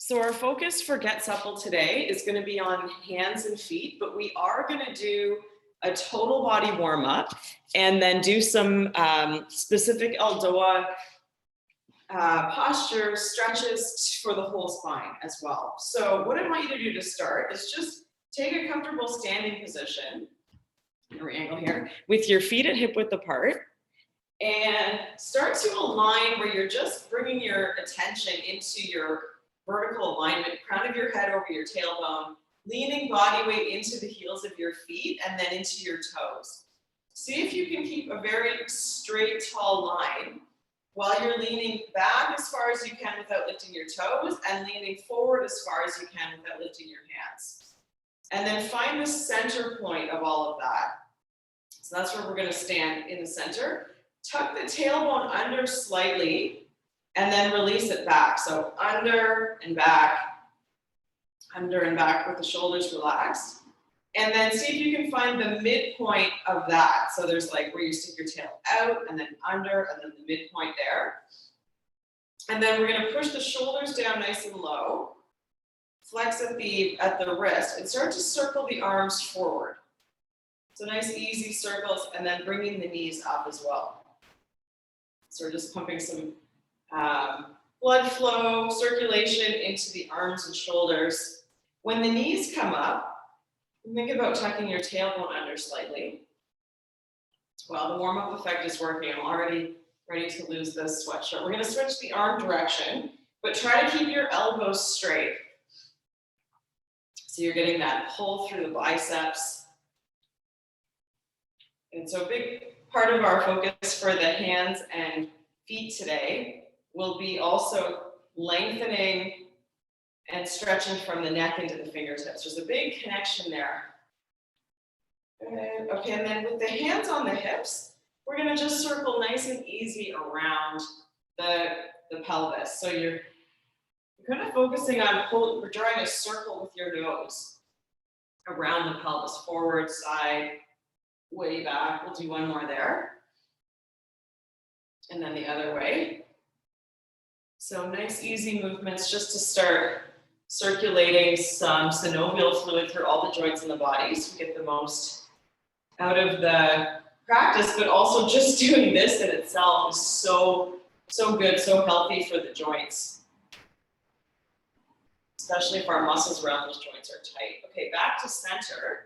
So our focus for Get Supple today is going to be on hands and feet, but we are going to do a total body warm up and then do some specific Eldoa postures, stretches for the whole spine as well. So what I want you to do to start is just take a comfortable standing position, or angle here, with your feet at hip width apart, and start to align where you're just bringing your attention into your vertical alignment, crown of your head over your tailbone, leaning body weight into the heels of your feet and then into your toes. See if you can keep a very straight, tall line while you're leaning back as far as you can without lifting your toes and leaning forward as far as you can without lifting your hands. And then find the center point of all of that. So that's where we're going to stand in the center. Tuck the tailbone under slightly and then release it back. So under and back with the shoulders relaxed. And then see if you can find the midpoint of that. So there's like where you stick your tail out and then under and then the midpoint there. And then we're going to push the shoulders down nice and low. Flex at the wrist and start to circle the arms forward. So nice easy circles and then bringing the knees up as well. So we're just pumping some blood flow, circulation into the arms and shoulders. When the knees come up, think about tucking your tailbone under slightly. Well, the warm-up effect is working. I'm already ready to lose this sweatshirt. We're going to switch the arm direction, but try to keep your elbows straight. So you're getting that pull through the biceps. And so a big part of our focus for the hands and feet today will be also lengthening and stretching from the neck into the fingertips. There's a big connection there. Okay, and then with the hands on the hips, we're going to just circle nice and easy around the pelvis. So you're kind of focusing on drawing a circle with your nose around the pelvis, forward, side, way back. We'll do one more there. And then the other way. So nice, easy movements just to start circulating some synovial fluid through all the joints in the body so we get the most out of the practice, but also just doing this in itself is so good, so healthy for the joints, especially if our muscles around those joints are tight. Okay, back to center.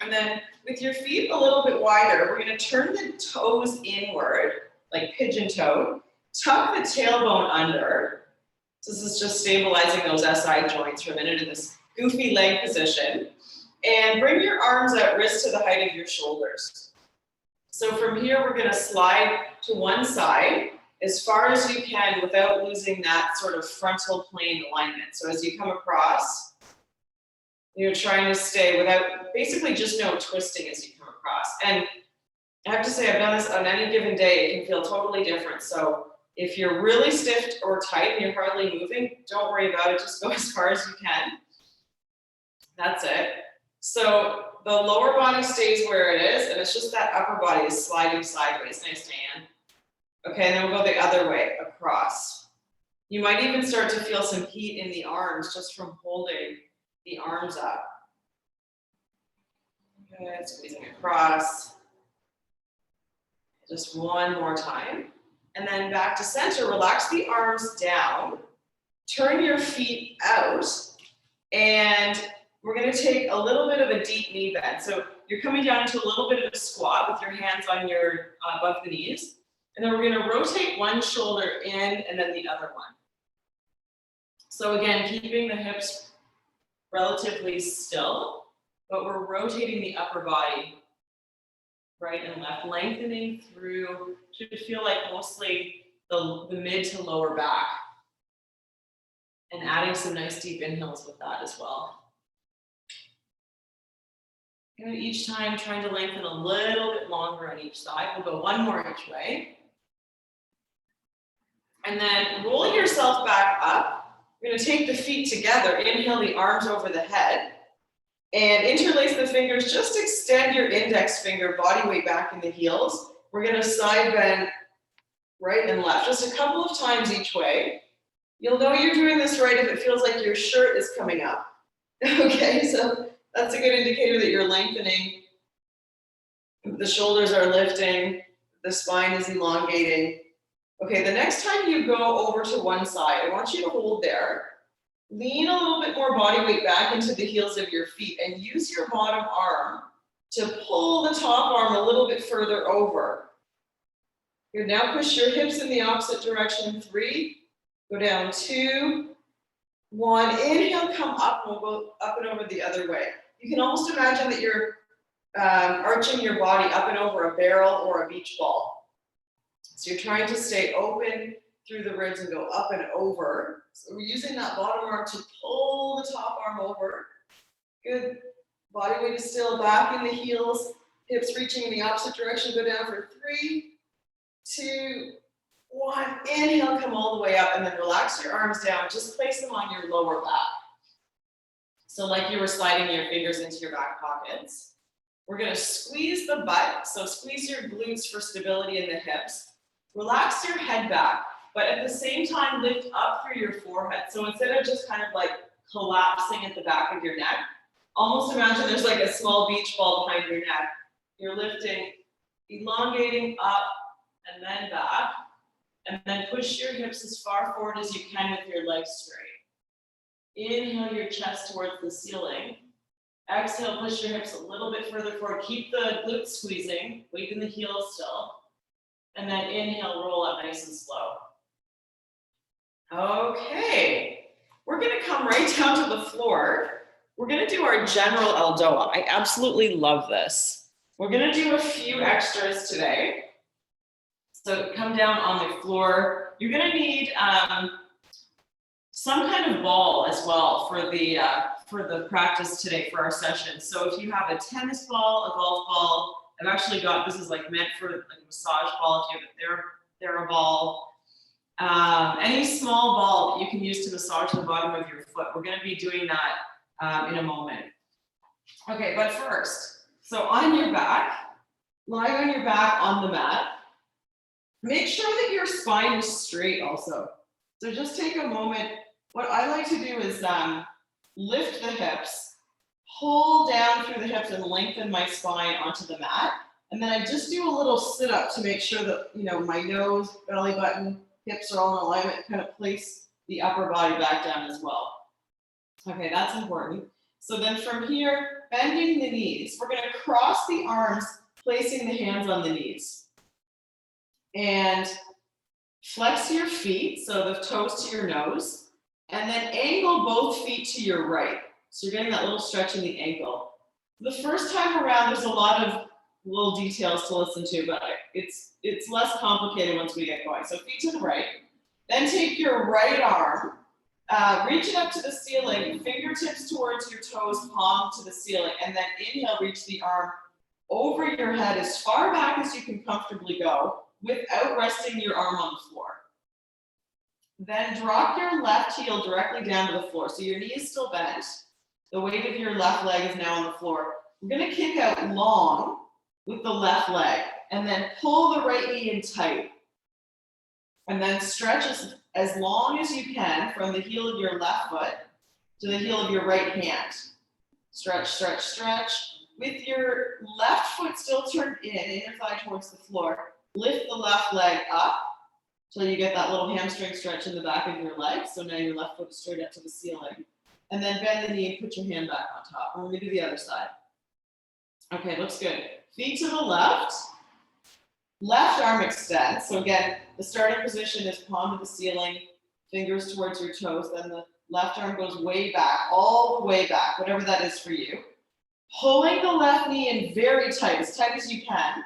And then with your feet a little bit wider, we're going to turn the toes inward, like pigeon toe. Tuck the tailbone under. So this is just stabilizing those SI joints for a minute in this goofy leg position. And bring your arms at wrist to the height of your shoulders. So from here, we're going to slide to one side as far as you can without losing that sort of frontal plane alignment. So as you come across, you're trying to stay without, basically just no twisting as you come across. And I have to say, I've done this on any given day. It can feel totally different. So if you're really stiff or tight and you're hardly moving, don't worry about it. Just go as far as you can. That's it. So the lower body stays where it is, and it's just that upper body is sliding sideways. Nice, Dan. Okay, and then we'll go the other way, across. You might even start to feel some heat in the arms just from holding the arms up. Okay, squeezing across. Just one more time. And then back to center, relax the arms down, turn your feet out, and we're going to take a little bit of a deep knee bend. So you're coming down into a little bit of a squat with your hands on your above the knees. And then we're going to rotate one shoulder in and then the other one. So again, keeping the hips relatively still, but we're rotating the upper body right and left, lengthening through, should feel like mostly the mid to lower back, and adding some nice deep inhales with that as well. And each time trying to lengthen a little bit longer on each side. We'll go one more each way. And then rolling yourself back up, you're going to take the feet together, inhale the arms over the head, and interlace the fingers. Just extend your index finger, body weight back in the heels. We're going to side bend right and left, just a couple of times each way. You'll know you're doing this right if it feels like your shirt is coming up. Okay, so that's a good indicator that you're lengthening. The shoulders are lifting, the spine is elongating. Okay, the next time you go over to one side, I want you to hold there. Lean a little bit more body weight back into the heels of your feet and use your bottom arm to pull the top arm a little bit further over. Good, now push your hips in the opposite direction. 3, go down 2, 1. Inhale, come up, we'll go up and over the other way. You can almost imagine that you're arching your body up and over a barrel or a beach ball. So you're trying to stay open through the ribs and go up and over. So we're using that bottom arm to pull the top arm over. Good. Body weight is still back in the heels, hips reaching in the opposite direction. Go down for 3, 2, 1. Inhale, come all the way up, and then relax your arms down. Just place them on your lower back. So like you were sliding your fingers into your back pockets. We're going to squeeze the butt. So squeeze your glutes for stability in the hips. Relax your head back, but at the same time, lift up through your forehead. So instead of just kind of like collapsing at the back of your neck, almost imagine there's like a small beach ball behind your neck. You're lifting, elongating up and then back, and then push your hips as far forward as you can with your legs straight. Inhale your chest towards the ceiling. Exhale, push your hips a little bit further forward. Keep the glutes squeezing, weight in the heels still. And then inhale, roll up nice and slow. Okay, we're gonna come right down to the floor. We're gonna do our general Eldoa. I absolutely love this. We're gonna do a few extras today. So come down on the floor. You're gonna need some kind of ball as well for the practice today for our session. So if you have a tennis ball, a golf ball, I've actually got, this is like meant for like a massage ball, if you have a TheraBall, any small ball that you can use to massage the bottom of your foot. We're gonna be doing that in a moment. Okay, but first, so on your back, lying on your back on the mat, make sure that your spine is straight also. So just take a moment. What I like to do is lift the hips, pull down through the hips and lengthen my spine onto the mat. And then I just do a little sit up to make sure that, you know, my nose, belly button, hips are all in alignment, kind of place the upper body back down as well. Okay, that's important. So then from here, bending the knees, we're gonna cross the arms, placing the hands on the knees. And flex your feet, so the toes to your nose, and then angle both feet to your right. So you're getting that little stretch in the ankle. The first time around, there's a lot of little details to listen to, but it's less complicated once we get going. So feet to the right. Then take your right arm, reach it up to the ceiling, fingertips towards your toes, palm to the ceiling, and then inhale, reach the arm over your head as far back as you can comfortably go without resting your arm on the floor. Then drop your left heel directly down to the floor. So your knee is still bent. The weight of your left leg is now on the floor. We're gonna kick out long with the left leg and then pull the right knee in tight. And then stretch as long as you can from the heel of your left foot to the heel of your right hand. Stretch, stretch, stretch. With your left foot still turned in, inner thigh towards the floor, lift the left leg up till you get that little hamstring stretch in the back of your leg. So now your left foot is straight up to the ceiling. And then bend the knee and put your hand back on top. And we're gonna do the other side. Okay, looks good. Feet to the left. Left arm extends. So again, the starting position is palm to the ceiling, fingers towards your toes. Then the left arm goes way back, all the way back, whatever that is for you. Pulling the left knee in very tight as you can.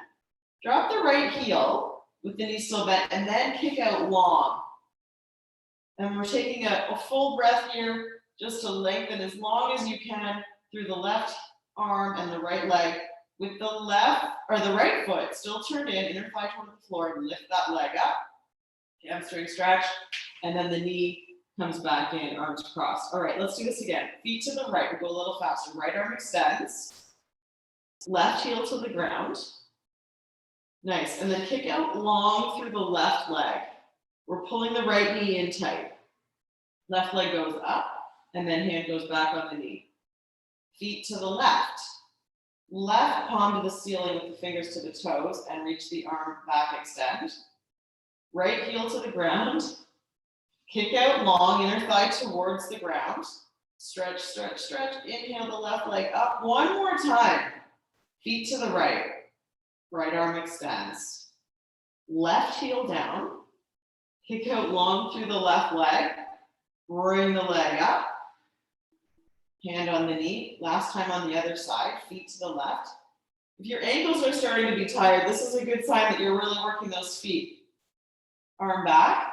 Drop the right heel with the knee still bent, and then kick out long. And we're taking a full breath here just to lengthen as long as you can through the left arm and the right leg, with the left or the right foot still turned in, inner thigh toward the floor, and lift that leg up, hamstring stretch, and then the knee comes back in, arms crossed. All right, let's do this again. Feet to the right, we'll go a little faster. Right arm extends, left heel to the ground. Nice, and then kick out long through the left leg. We're pulling the right knee in tight. Left leg goes up, and then hand goes back on the knee. Feet to the left. Left palm to the ceiling with the fingers to the toes and reach the arm back, extend. Right heel to the ground. Kick out long, inner thigh towards the ground. Stretch, stretch, stretch. Inhale the left leg up. One more time. Feet to the right. Right arm extends. Left heel down. Kick out long through the left leg. Bring the leg up. Hand on the knee. Last time on the other side. Feet to the left. If your ankles are starting to be tired, this is a good sign that you're really working those feet. Arm back.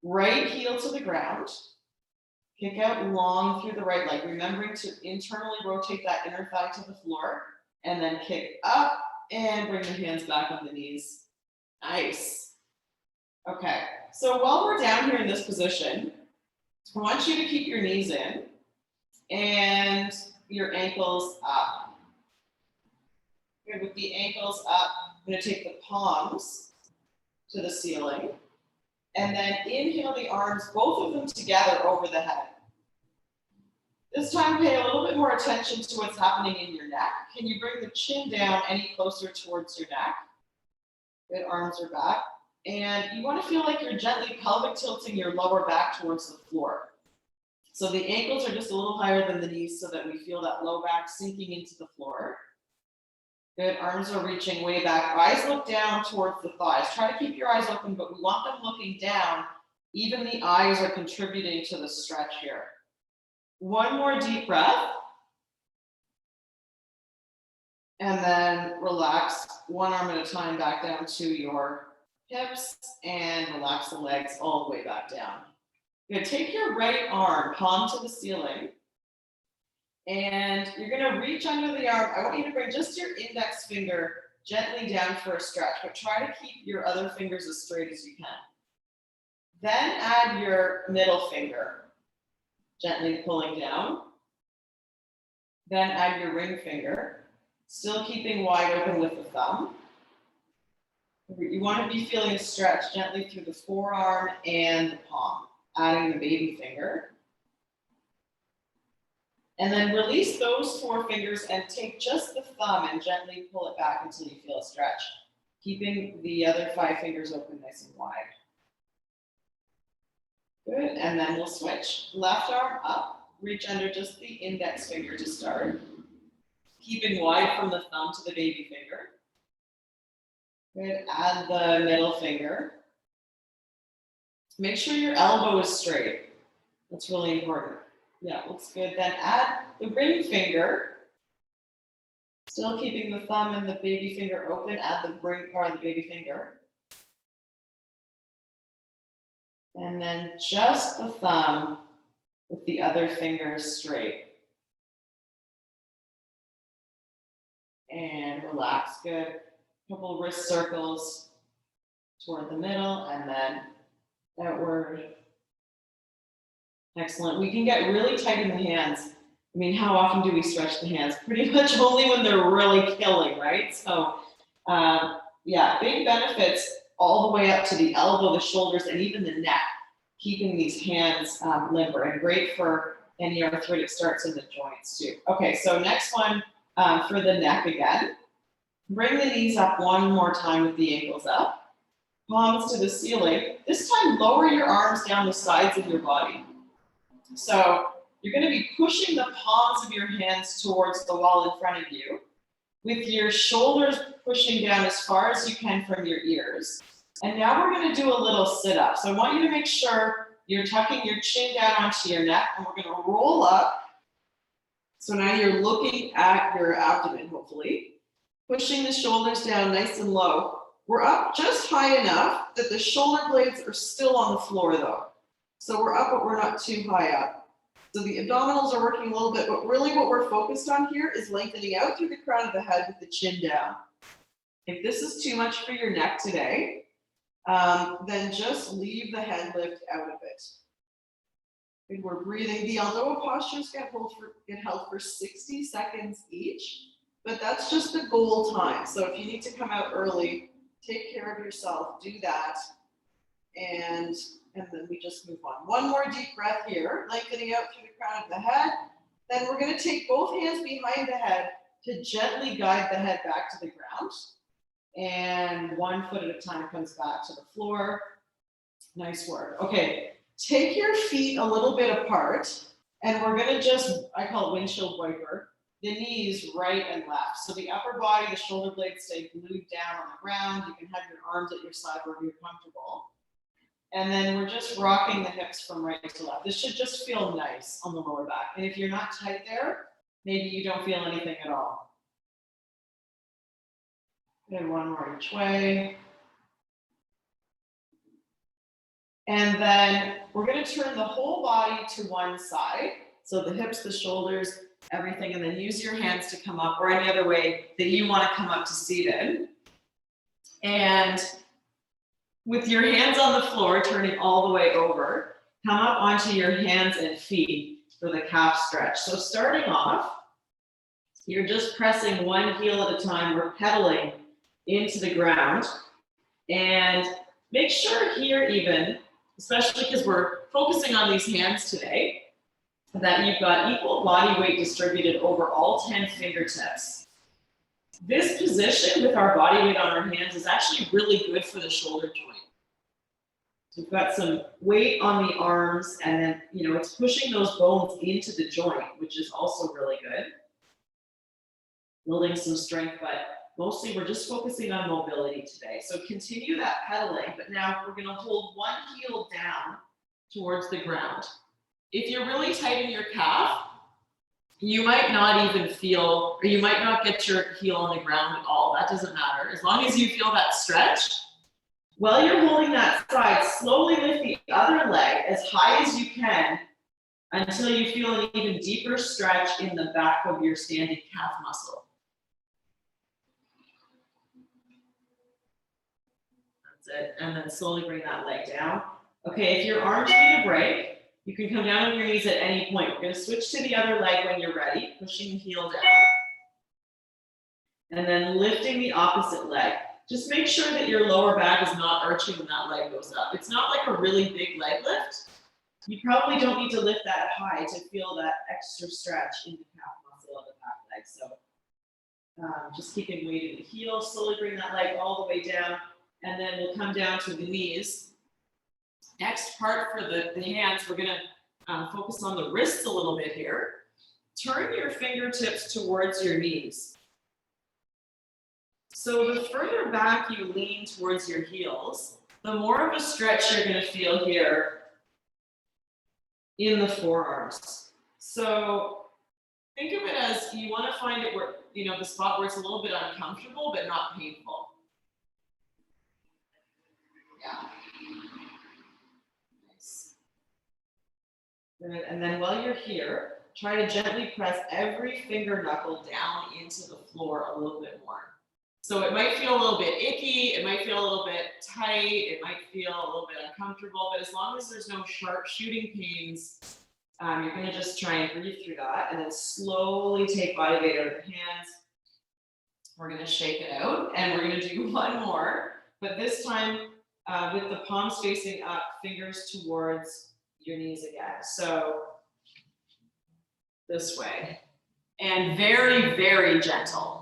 Right heel to the ground. Kick out long through the right leg, remembering to internally rotate that inner thigh to the floor, and then kick up and bring the hands back on the knees. Nice. Okay, so while we're down here in this position, I want you to keep your knees in and your ankles up. Good, with the ankles up, I'm going to take the palms to the ceiling. And then inhale the arms, both of them together over the head. This time, pay a little bit more attention to what's happening in your neck. Can you bring the chin down any closer towards your neck? Good, arms are back. And you want to feel like you're gently pelvic tilting your lower back towards the floor. So the ankles are just a little higher than the knees so that we feel that low back sinking into the floor. Good, arms are reaching way back. Eyes look down towards the thighs. Try to keep your eyes open, but we want them looking down. Even the eyes are contributing to the stretch here. One more deep breath. And then relax one arm at a time back down to your hips and relax the legs all the way back down. Good, take your right arm, palm to the ceiling. And you're going to reach under the arm. I want you to bring just your index finger gently down for a stretch, but try to keep your other fingers as straight as you can. Then add your middle finger, gently pulling down. Then add your ring finger, still keeping wide open with the thumb. You want to be feeling a stretch gently through the forearm and the palm, adding the baby finger. And then release those 4 fingers and take just the thumb and gently pull it back until you feel a stretch, keeping the other 5 fingers open nice and wide. Good, and then we'll switch. Left arm up, reach under just the index finger to start, keeping wide from the thumb to the baby finger. Good, add the middle finger. Make sure your elbow is straight. That's really important. Yeah, looks good. Then add the ring finger. Still keeping the thumb and the baby finger open. Add the ring or the baby finger. And then just the thumb with the other fingers straight. And relax. Good. Couple wrist circles toward the middle and then outward. Excellent. We can get really tight in the hands. I mean, how often do we stretch the hands? Pretty much only when they're really killing, right? So, yeah, big benefits all the way up to the elbow, the shoulders, and even the neck, keeping these hands limber, and great for any arthritic starts in the joints too. Okay, so next one for the neck again. Bring the knees up one more time with the ankles up. Palms to the ceiling. This time, lower your arms down the sides of your body. So you're going to be pushing the palms of your hands towards the wall in front of you, with your shoulders pushing down as far as you can from your ears. And now we're going to do a little sit-up. So I want you to make sure you're tucking your chin down onto your neck, and we're going to roll up. So now you're looking at your abdomen, hopefully, pushing the shoulders down nice and low. We're up just high enough that the shoulder blades are still on the floor though. So we're up, but we're not too high up. So the abdominals are working a little bit, but really what we're focused on here is lengthening out through the crown of the head with the chin down. If this is too much for your neck today, then just leave the head lift out of it. And we're breathing. The Eldoa postures get held for 60 seconds each, but that's just the goal time. So if you need to come out early, take care of yourself, do that. And and then we just move on. One more deep breath here, lengthening out through the crown of the head. Then we're going to take both hands behind the head to gently guide the head back to the ground. And 1 foot at a time comes back to the floor. Nice work. Okay, take your feet a little bit apart, and we're going to just, I call it windshield wiper, the knees right and left. So the upper body, the shoulder blades stay glued down on the ground. You can have your arms at your side wherever you're comfortable. And then we're just rocking the hips from right to left. This should just feel nice on the lower back. And if you're not tight there, maybe you don't feel anything at all. And one more each way. And then we're going to turn the whole body to one side. So the hips, the shoulders, everything, and then use your hands to come up, or any other way that you want to come up to seated. And with your hands on the floor, turning all the way over, come up onto your hands and feet for the calf stretch. So starting off, you're just pressing one heel at a time. We're pedaling into the ground. And make sure here even, especially because we're focusing on these hands today, that you've got equal body weight distributed over all 10 fingertips. This position with our body weight on our hands is actually really good for the shoulder joint. So we've got some weight on the arms, and then, it's pushing those bones into the joint, which is also really good. Building some strength, but mostly we're just focusing on mobility today. So continue that pedaling, but now we're gonna hold one heel down towards the ground. If you're really tight in your calf, you might not even feel, or you might not get your heel on the ground at all. That doesn't matter. As long as you feel that stretch, while you're holding that side, slowly lift the other leg as high as you can until you feel an even deeper stretch in the back of your standing calf muscle. That's it. And then slowly bring that leg down. Okay, if your arms need a break, you can come down on your knees at any point. We're going to switch to the other leg when you're ready, pushing the heel down. And then lifting the opposite leg. Just make sure that your lower back is not arching when that leg goes up. It's not like a really big leg lift. You probably don't need to lift that high to feel that extra stretch in the calf muscle of the back leg. So just keeping weight in the heel, slowly bring that leg all the way down, and then we'll come down to the knees. Next part for the hands, we're going to focus on the wrists a little bit here. Turn your fingertips towards your knees. So the further back you lean towards your heels, the more of a stretch you're going to feel here in the forearms. So think of it as you want to find it where, the spot where it's a little bit uncomfortable, but not painful. Yeah. And then while you're here, try to gently press every finger knuckle down into the floor a little bit more. So it might feel a little bit icky, it might feel a little bit tight, it might feel a little bit uncomfortable, but as long as there's no sharp shooting pains, you're going to just try and breathe through that, and then slowly take body weight out of the hands. We're going to shake it out, and we're going to do one more, but this time with the palms facing up, fingers towards your knees again. So this way, and very, very gentle.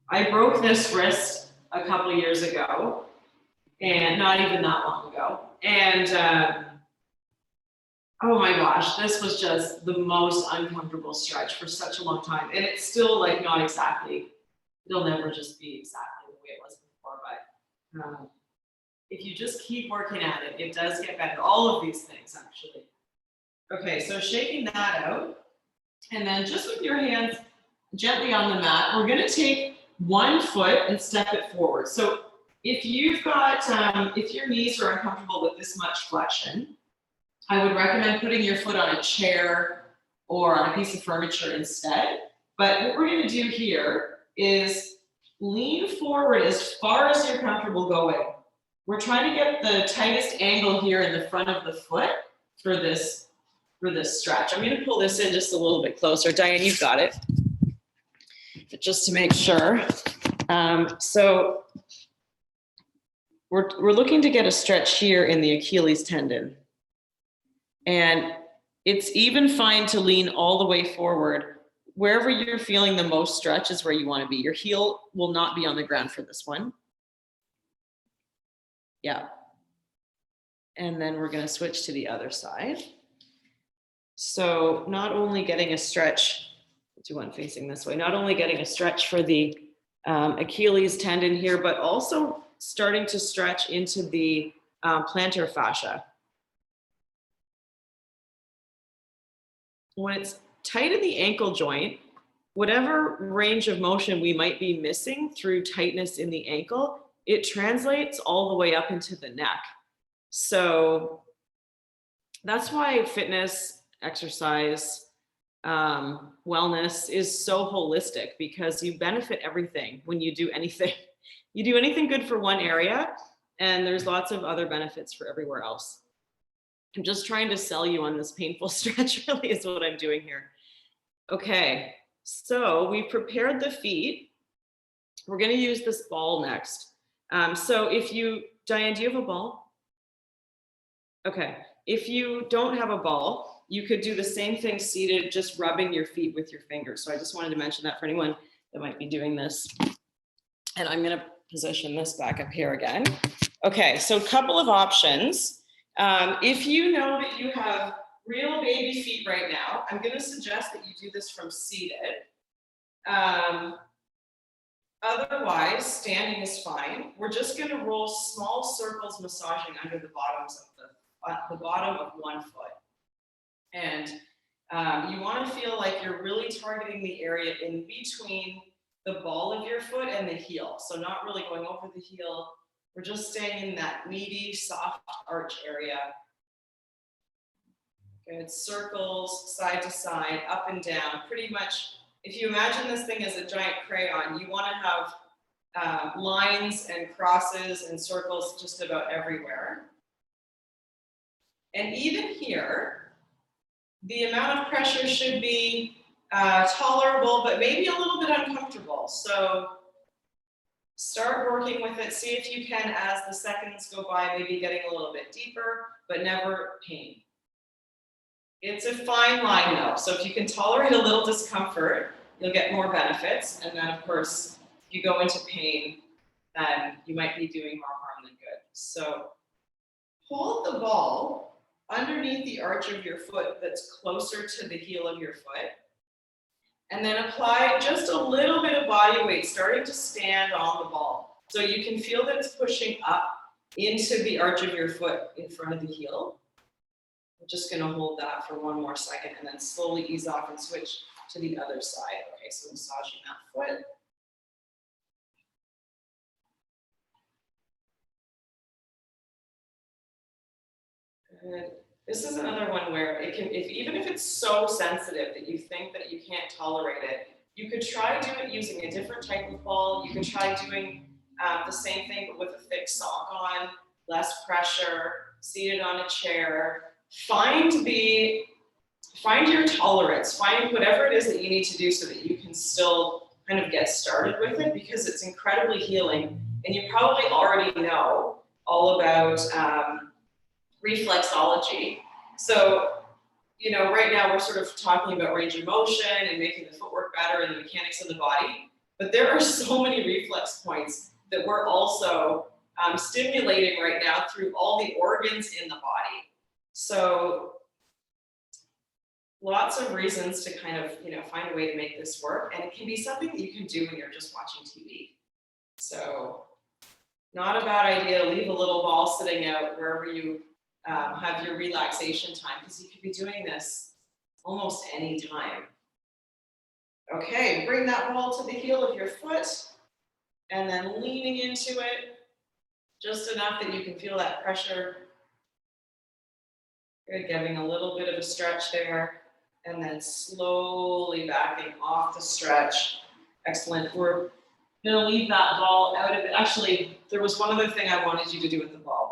I broke this wrist a couple of years ago, and not even that long ago. And oh my gosh, this was just the most uncomfortable stretch for such a long time. And it's still like not exactly, it'll never just be exactly the way it was before, but if you just keep working at it, it does get better. All of these things, actually. Okay, so shaking that out, and then just with your hands gently on the mat, we're going to take one foot and step it forward. So if you've got, if your knees are uncomfortable with this much flexion, I would recommend putting your foot on a chair or on a piece of furniture instead. But what we're going to do here is lean forward as far as you're comfortable going. We're trying to get the tightest angle here in the front of the foot for this stretch. I'm going to pull this in just a little bit closer. Diane, you've got it. But just to make sure. So we're looking to get a stretch here in the Achilles tendon. And it's even fine to lean all the way forward. Wherever you're feeling the most stretch is where you want to be. Your heel will not be on the ground for this one. Yeah. And then we're going to switch to the other side. So not only getting a stretch, do one facing this way, not only getting a stretch for the Achilles tendon here, but also starting to stretch into the plantar fascia. When it's tight in the ankle joint, whatever range of motion we might be missing through tightness in the ankle, it translates all the way up into the neck. So that's why fitness, exercise, wellness is so holistic, because you benefit everything when you do anything. You do anything good for one area, and there's lots of other benefits for everywhere else. I'm just trying to sell you on this painful stretch, really, is what I'm doing here. Okay, so we've prepared the feet. We're going to use this ball next. So if you, Diane, do you have a ball? Okay, if you don't have a ball, you could do the same thing seated, just rubbing your feet with your fingers. So I just wanted to mention that for anyone that might be doing this. And I'm going to position this back up here again. Okay, so a couple of options. If you know that you have real baby feet right now, I'm going to suggest that you do this from seated. Otherwise, standing is fine. We're just going to roll small circles, massaging under the bottoms of the bottom of one foot. And you want to feel like you're really targeting the area in between the ball of your foot and the heel. So not really going over the heel. We're just staying in that meaty, soft arch area. Good. Circles, side to side, up and down. Pretty much, if you imagine this thing as a giant crayon, you want to have lines and crosses and circles just about everywhere. And even here, the amount of pressure should be tolerable, but maybe a little bit uncomfortable. So start working with it. See if you can, as the seconds go by, maybe getting a little bit deeper, but never pain. It's a fine line though. So if you can tolerate a little discomfort, you'll get more benefits. And then of course, if you go into pain, then you might be doing more harm than good. So hold the ball underneath the arch of your foot that's closer to the heel of your foot. And then apply just a little bit of body weight, starting to stand on the ball. So you can feel that it's pushing up into the arch of your foot in front of the heel. I'm just going to hold that for one more second and then slowly ease off and switch to the other side. Okay, so massaging that foot. Good. This is another one where it can, even if it's so sensitive that you think that you can't tolerate it, you could try doing it using a different type of ball. You could try doing the same thing but with a thick sock on, less pressure, seated on a chair. Find your tolerance. Find whatever it is that you need to do so that you can still kind of get started with it, because it's incredibly healing. And you probably already know all about reflexology. So, you know, right now we're sort of talking about range of motion and making the footwork better and the mechanics of the body, but there are so many reflex points that we're also stimulating right now through all the organs in the body. So lots of reasons to kind of, you know, find a way to make this work, and it can be something that you can do when you're just watching TV. So not a bad idea to leave a little ball sitting out wherever you have your relaxation time, because you could be doing this almost any time. Okay, bring that ball to the heel of your foot and then leaning into it just enough that you can feel that pressure. Good, giving a little bit of a stretch there and then slowly backing off the stretch. Excellent. We're gonna leave that ball out of it. Actually, there was one other thing I wanted you to do with the ball.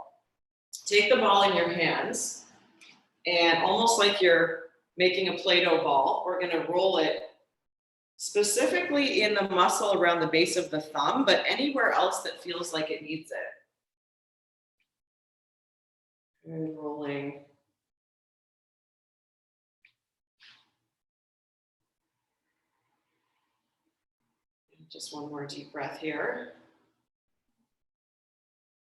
Take the ball in your hands and almost like you're making a Play-Doh ball, we're going to roll it specifically in the muscle around the base of the thumb, but anywhere else that feels like it needs it. And rolling. Just one more deep breath here.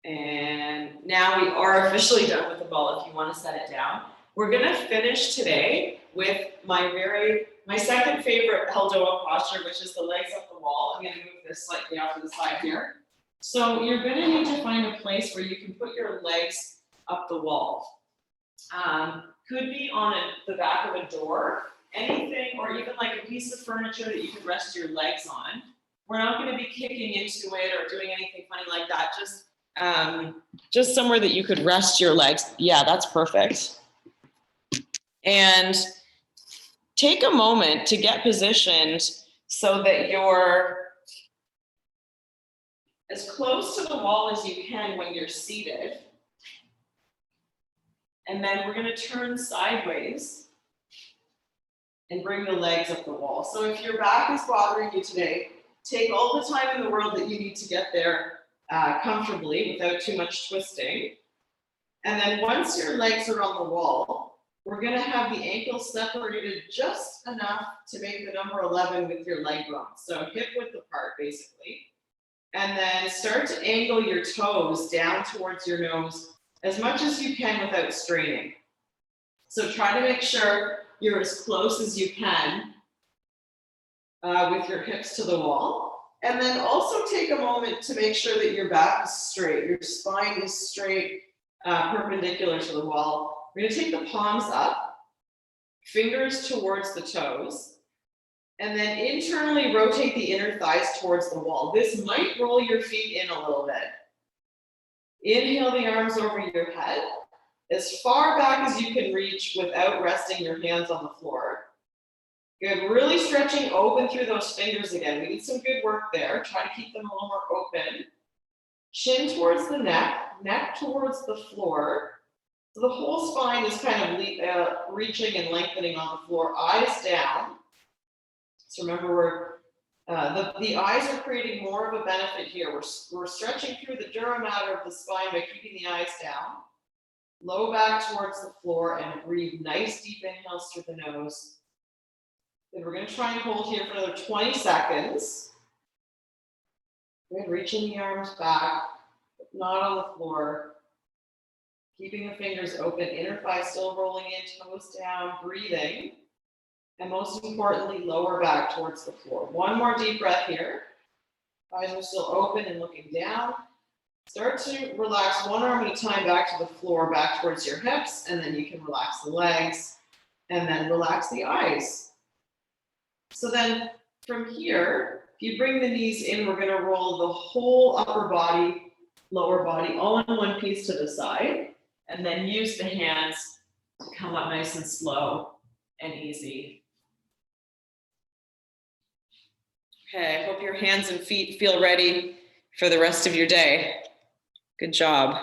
And now we are officially done with the ball if you want to set it down. We're gonna finish today with my second favorite Eldoa posture, which is the legs up the wall. I'm gonna move this slightly off to the side here. So you're gonna need to find a place where you can put your legs up the wall. Could be on the back of a door, anything, or even like a piece of furniture that you could rest your legs on. We're not gonna be kicking into it or doing anything funny like that, just somewhere that you could rest your legs. Yeah, that's perfect. And take a moment to get positioned so that you're as close to the wall as you can when you're seated. And then we're going to turn sideways and bring the legs up the wall. So if your back is bothering you today, take all the time in the world that you need to get there comfortably without too much twisting. And then once your legs are on the wall, we're gonna have the ankles separated just enough to make the number 11 with your leg bones. So hip width apart, basically. And then start to angle your toes down towards your nose as much as you can without straining. So try to make sure you're as close as you can with your hips to the wall. And then also take a moment to make sure that your back is straight, your spine is straight, perpendicular to the wall. We're going to take the palms up, fingers towards the toes, and then internally rotate the inner thighs towards the wall. This might roll your feet in a little bit. Inhale the arms over your head, as far back as you can reach without resting your hands on the floor. Good, really stretching open through those fingers again. We need some good work there. Try to keep them a little more open. Chin towards the neck, neck towards the floor. So the whole spine is kind of reaching and lengthening on the floor, eyes down. So remember, the eyes are creating more of a benefit here. We're stretching through the dura mater of the spine by keeping the eyes down. Low back towards the floor and breathe nice deep inhales through the nose. Then we're going to try and hold here for another 20 seconds. Good, reaching the arms back, but not on the floor. Keeping the fingers open, inner thigh still rolling in, toes down, breathing. And most importantly, lower back towards the floor. One more deep breath here. Eyes are still open and looking down. Start to relax one arm at a time back to the floor, back towards your hips, and then you can relax the legs, and then relax the eyes. So then from here, if you bring the knees in, we're going to roll the whole upper body, lower body, all in one piece to the side. And then use the hands to come up nice and slow and easy. Okay, I hope your hands and feet feel ready for the rest of your day. Good job.